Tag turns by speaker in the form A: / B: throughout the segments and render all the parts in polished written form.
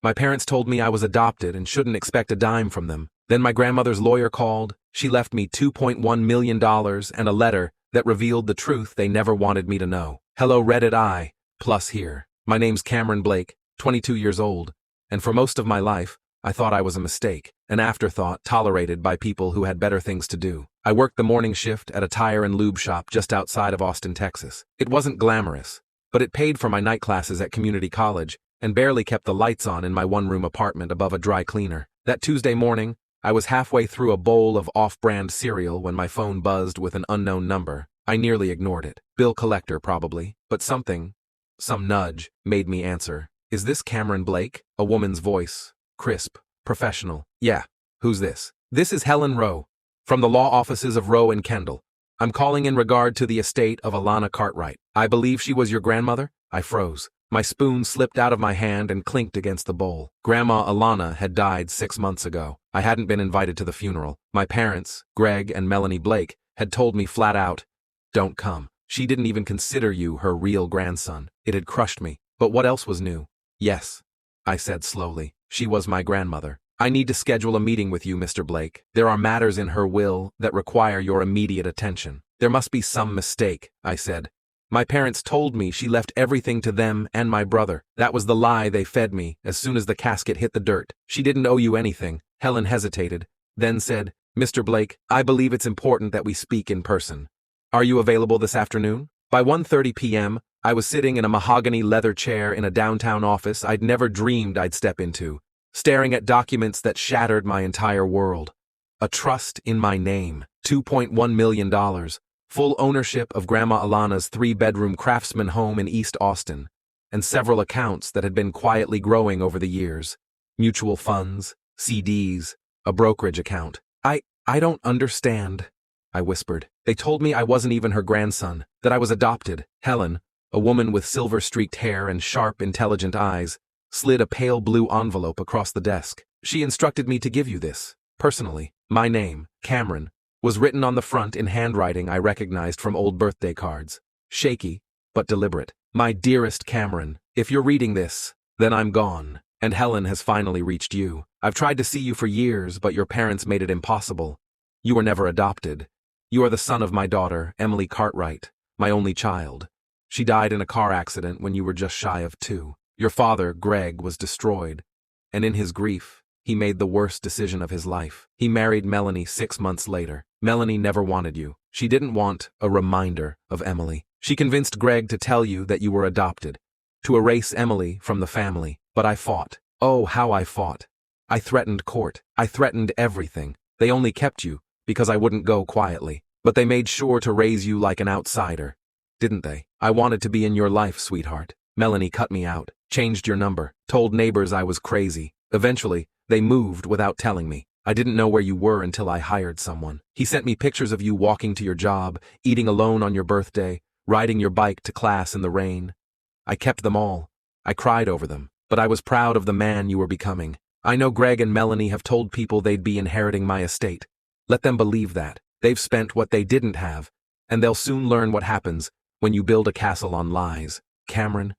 A: My parents told me I was adopted and shouldn't expect a dime from them. Then my grandmother's lawyer called. She left me $2.1 million and a letter that revealed the truth they never wanted me to know. Hello Reddit I, plus here. My name's Cameron Blake, 22 years old, and for most of my life, I thought I was a mistake, an afterthought tolerated by people who had better things to do. I worked the morning shift at a tire and lube shop just outside of Austin, Texas. It wasn't glamorous, but it paid for my night classes at community college and barely kept the lights on in my one-room apartment above a dry cleaner. That Tuesday morning, I was halfway through a bowl of off-brand cereal when my phone buzzed with an unknown number. I nearly ignored it. Bill collector, probably, but some nudge, made me answer. Is this Cameron Blake? A woman's voice. Crisp. Professional. Yeah. Who's this? This is Helen Rowe, from the law offices of Rowe and Kendall. I'm calling in regard to the estate of Alana Cartwright. I believe she was your grandmother? I froze. My spoon slipped out of my hand and clinked against the bowl. Grandma Alana had died 6 months ago. I hadn't been invited to the funeral. My parents, Greg and Melanie Blake, had told me flat out, don't come. She didn't even consider you her real grandson. It had crushed me. But what else was new? Yes, I said slowly. She was my grandmother. I need to schedule a meeting with you, Mr. Blake. There are matters in her will that require your immediate attention. There must be some mistake, I said. My parents told me she left everything to them and my brother. That was the lie they fed me as soon as the casket hit the dirt. She didn't owe you anything. Helen hesitated, then said, Mr. Blake, I believe it's important that we speak in person. Are you available this afternoon? By 1:30 p.m., I was sitting in a mahogany leather chair in a downtown office I'd never dreamed I'd step into, staring at documents that shattered my entire world. A trust in my name, $2.1 million, full ownership of Grandma Alana's 3-bedroom craftsman home in East Austin, and several accounts that had been quietly growing over the years. Mutual funds, CDs, a brokerage account. I don't understand, I whispered. They told me I wasn't even her grandson, that I was adopted. Helen, a woman with silver-streaked hair and sharp, intelligent eyes, slid a pale blue envelope across the desk. She instructed me to give you this, personally. My name, Cameron, was written on the front in handwriting I recognized from old birthday cards. Shaky, but deliberate. My dearest Cameron, if you're reading this, then I'm gone, and Helen has finally reached you. I've tried to see you for years, but your parents made it impossible. You were never adopted. You are the son of my daughter, Emily Cartwright, my only child. She died in a car accident when you were just shy of 2. Your father, Greg, was destroyed, and in his grief, he made the worst decision of his life. He married Melanie 6 months later. Melanie never wanted you. She didn't want a reminder of Emily. She convinced Greg to tell you that you were adopted, to erase Emily from the family. But I fought. Oh, how I fought. I threatened court. I threatened everything. They only kept you because I wouldn't go quietly. But they made sure to raise you like an outsider, didn't they? I wanted to be in your life, sweetheart. Melanie cut me out, changed your number, told neighbors I was crazy. Eventually, they moved without telling me. I didn't know where you were until I hired someone. He sent me pictures of you walking to your job, eating alone on your birthday, riding your bike to class in the rain. I kept them all. I cried over them, but I was proud of the man you were becoming. I know Greg and Melanie have told people they'd be inheriting my estate. Let them believe that. They've spent what they didn't have, and they'll soon learn what happens when you build a castle on lies. Cameron,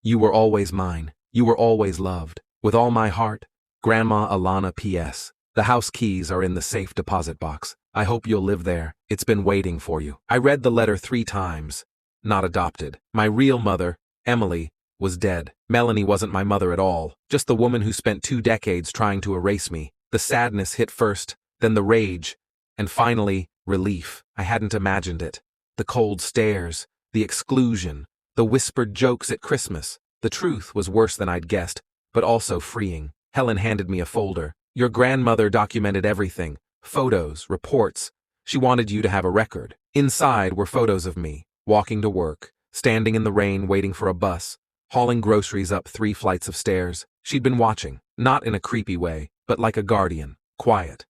A: you were always mine. You were always loved. With all my heart, Grandma Alana P.S. The house keys are in the safe deposit box. I hope you'll live there. It's been waiting for you. I read the letter 3 times. Not adopted. My real mother, Emily, was dead. Melanie wasn't my mother at all, just the woman who spent 2 decades trying to erase me. The sadness hit first, then the rage, and finally, relief. I hadn't imagined it. The cold stares, the exclusion, the whispered jokes at Christmas. The truth was worse than I'd guessed, but also freeing. Helen handed me a folder. Your grandmother documented everything. Photos, reports. She wanted you to have a record. Inside were photos of me, walking to work, standing in the rain waiting for a bus, hauling groceries up 3 flights of stairs. She'd been watching, not in a creepy way, but like a guardian. Quiet,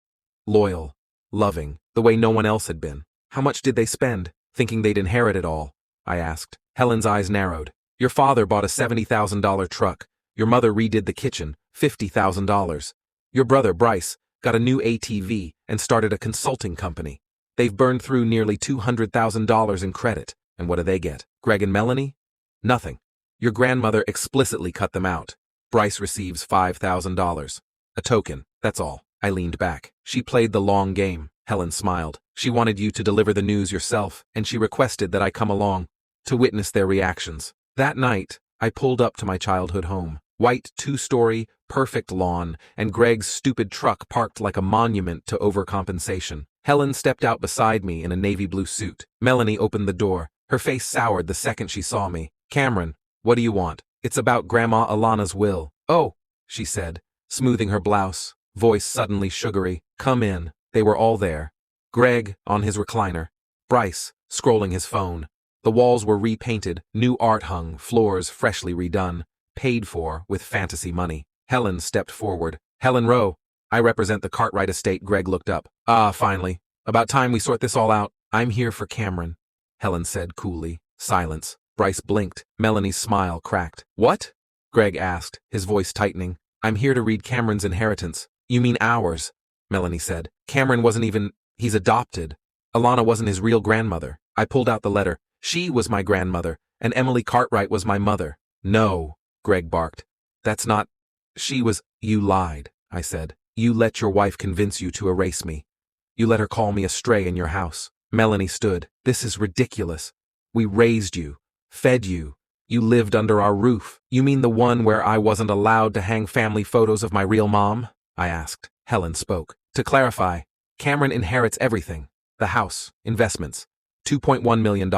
A: loyal, loving, the way no one else had been. How much did they spend, thinking they'd inherit it all? I asked. Helen's eyes narrowed. Your father bought a $70,000 truck. Your mother redid the kitchen, $50,000. Your brother, Bryce, got a new ATV and started a consulting company. They've burned through nearly $200,000 in credit. And what do they get? Greg and Melanie? Nothing. Your grandmother explicitly cut them out. Bryce receives $5,000. A token, that's all. I leaned back. She played the long game. Helen smiled. She wanted you to deliver the news yourself, and she requested that I come along to witness their reactions. That night, I pulled up to my childhood home. White two-story, perfect lawn, and Greg's stupid truck parked like a monument to overcompensation. Helen stepped out beside me in a navy blue suit. Melanie opened the door. Her face soured the second she saw me. Cameron, what do you want? It's about Grandma Alana's will. Oh, she said, smoothing her blouse, voice suddenly sugary. Come in. They were all there. Greg, on his recliner. Bryce, scrolling his phone. The walls were repainted, new art hung, floors freshly redone, paid for with fantasy money. Helen stepped forward. Helen Rowe. I represent the Cartwright estate. Greg looked up. Finally. About time we sort this all out. I'm here for Cameron, Helen said coolly. Silence. Bryce blinked. Melanie's smile cracked. What? Greg asked, his voice tightening. I'm here to read Cameron's inheritance. You mean ours, Melanie said. Cameron wasn't even... He's adopted. Alana wasn't his real grandmother. I pulled out the letter. She was my grandmother, and Emily Cartwright was my mother. No, Greg barked. That's not... She was... You lied, I said. You let your wife convince you to erase me. You let her call me a stray in your house. Melanie stood. This is ridiculous. We raised you, fed you. You lived under our roof. You mean the one where I wasn't allowed to hang family photos of my real mom? I asked. Helen spoke. To clarify, Cameron inherits everything. The house, investments, $2.1 million.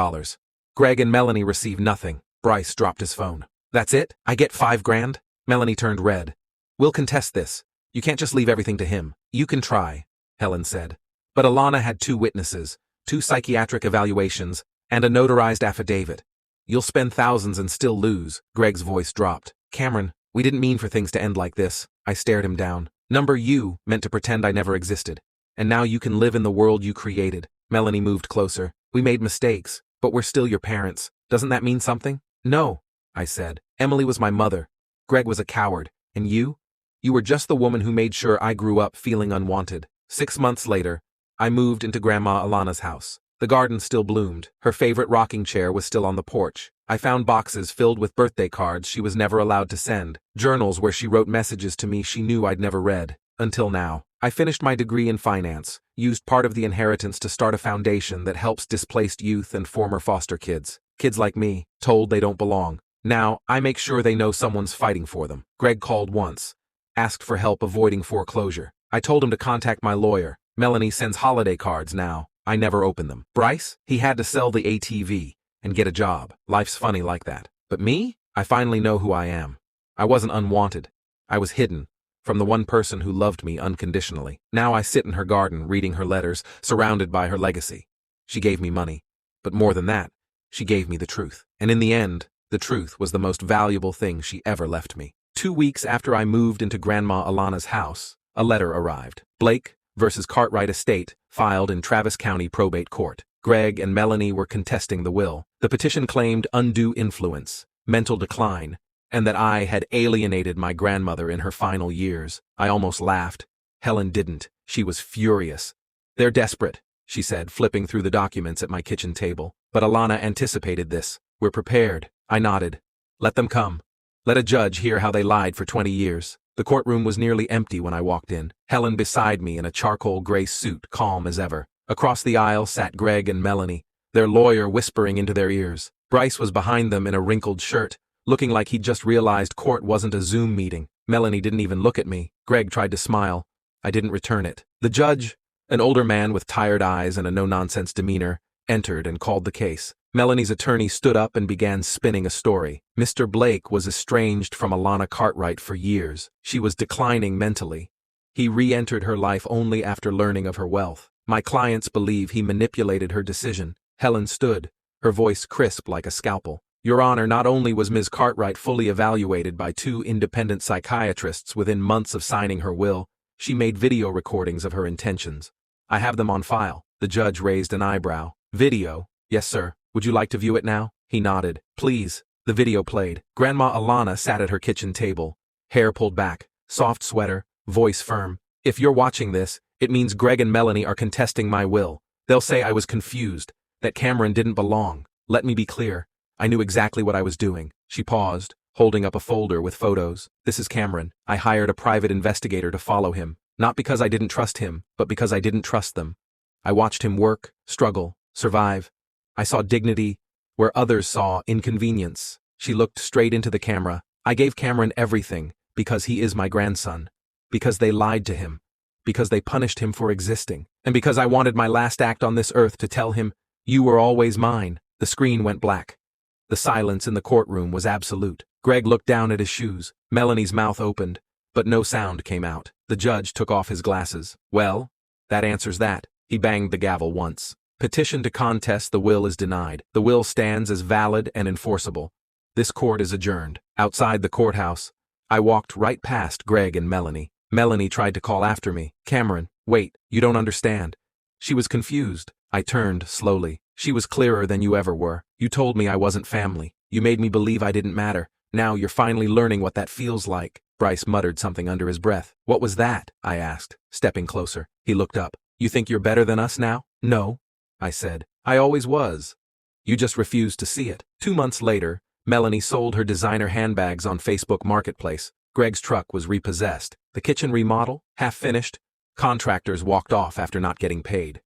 A: Greg and Melanie receive nothing. Bryce dropped his phone. That's it? I get $5 grand? Melanie turned red. We'll contest this. You can't just leave everything to him. You can try, Helen said. But Alana had 2 witnesses, 2 psychiatric evaluations, and a notarized affidavit. You'll spend thousands and still lose. Greg's voice dropped. Cameron, we didn't mean for things to end like this. I stared him down. Number you meant to pretend I never existed. And now you can live in the world you created. Melanie moved closer. We made mistakes, but we're still your parents. Doesn't that mean something? No, I said. Emily was my mother. Greg was a coward. And you? You were just the woman who made sure I grew up feeling unwanted. 6 months later, I moved into Grandma Alana's house. The garden still bloomed. Her favorite rocking chair was still on the porch. I found boxes filled with birthday cards she was never allowed to send, journals where she wrote messages to me she knew I'd never read. Until now. I finished my degree in finance, used part of the inheritance to start a foundation that helps displaced youth and former foster kids. Kids like me, told they don't belong. Now, I make sure they know someone's fighting for them. Greg called once, asked for help avoiding foreclosure. I told him to contact my lawyer. Melanie sends holiday cards now. I never open them. Bryce? He had to sell the ATV and get a job. Life's funny like that. But me? I finally know who I am. I wasn't unwanted. I was hidden from the one person who loved me unconditionally. Now I sit in her garden reading her letters, surrounded by her legacy. She gave me money. But more than that, she gave me the truth. And in the end, the truth was the most valuable thing she ever left me. 2 weeks after I moved into Grandma Alana's house, a letter arrived. Blake versus Cartwright Estate, filed in Travis County Probate Court. Greg and Melanie were contesting the will. The petition claimed undue influence, mental decline, and that I had alienated my grandmother in her final years. I almost laughed. Helen didn't. She was furious. They're desperate, she said, flipping through the documents at my kitchen table. But Alana anticipated this. We're prepared. I nodded. Let them come. Let a judge hear how they lied for 20 years. The courtroom was nearly empty when I walked in. Helen beside me in a charcoal gray suit, calm as ever. Across the aisle sat Greg and Melanie, their lawyer whispering into their ears. Bryce was behind them in a wrinkled shirt, looking like he'd just realized court wasn't a Zoom meeting. Melanie didn't even look at me. Greg tried to smile. I didn't return it. The judge, an older man with tired eyes and a no-nonsense demeanor, entered and called the case. Melanie's attorney stood up and began spinning a story. Mr. Blake was estranged from Alana Cartwright for years. She was declining mentally. He re-entered her life only after learning of her wealth. My clients believe he manipulated her decision. Helen stood, her voice crisp like a scalpel. Your Honor, not only was Ms. Cartwright fully evaluated by 2 independent psychiatrists within months of signing her will, she made video recordings of her intentions. I have them on file. The judge raised an eyebrow. Video? Yes, sir. Would you like to view it now? He nodded. Please. The video played. Grandma Alana sat at her kitchen table, hair pulled back, soft sweater, voice firm. If you're watching this, it means Greg and Melanie are contesting my will. They'll say I was confused, that Cameron didn't belong. Let me be clear. I knew exactly what I was doing. She paused, holding up a folder with photos. This is Cameron. I hired a private investigator to follow him, not because I didn't trust him, but because I didn't trust them. I watched him work, struggle, survive. I saw dignity where others saw inconvenience. She looked straight into the camera. I gave Cameron everything because he is my grandson, because they lied to him, because they punished him for existing, and because I wanted my last act on this earth to tell him, "You were always mine." The screen went black. The silence in the courtroom was absolute. Greg looked down at his shoes. Melanie's mouth opened, but no sound came out. The judge took off his glasses. "Well, that answers that." He banged the gavel once. "Petition to contest the will is denied. The will stands as valid and enforceable. This court is adjourned." Outside the courthouse, I walked right past Greg and Melanie. Melanie tried to call after me. "Cameron, wait, you don't understand." She was confused. I turned slowly. "She was clearer than you ever were. You told me I wasn't family. You made me believe I didn't matter. Now you're finally learning what that feels like." Bryce muttered something under his breath. "What was that?" I asked, stepping closer. He looked up. "You think you're better than us now?" "No," I said. "I always was. You just refused to see it." 2 months later, Melanie sold her designer handbags on Facebook Marketplace. Greg's truck was repossessed. The kitchen remodel, half finished. Contractors walked off after not getting paid.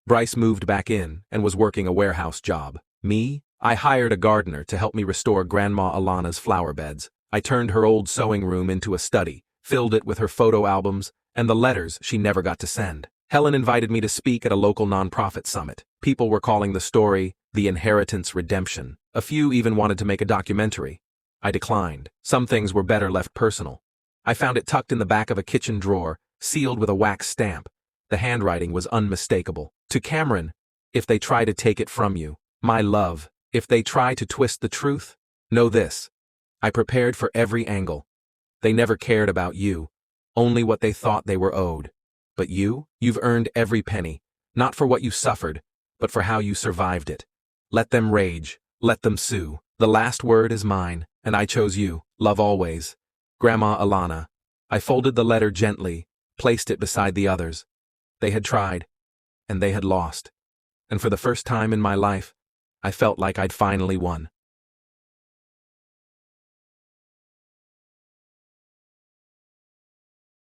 A: Bryce moved back in and was working a warehouse job. Me? I hired a gardener to help me restore Grandma Alana's flower beds. I turned her old sewing room into a study, filled it with her photo albums and the letters she never got to send. Helen invited me to speak at a local nonprofit summit. People were calling the story The Inheritance Redemption. A few even wanted to make a documentary. I declined. Some things were better left personal. I found it tucked in the back of a kitchen drawer, sealed with a wax stamp. The handwriting was unmistakable. To Cameron, if they try to take it from you, my love, if they try to twist the truth, know this. I prepared for every angle. They never cared about you, only what they thought they were owed. But you've earned every penny, not for what you suffered, but for how you survived it. Let them rage, let them sue. The last word is mine, and I chose you. Love always. Grandma Alana. I folded the letter gently, placed it beside the others. They had tried, and they had lost. And for the first time in my life, I felt like I'd finally won.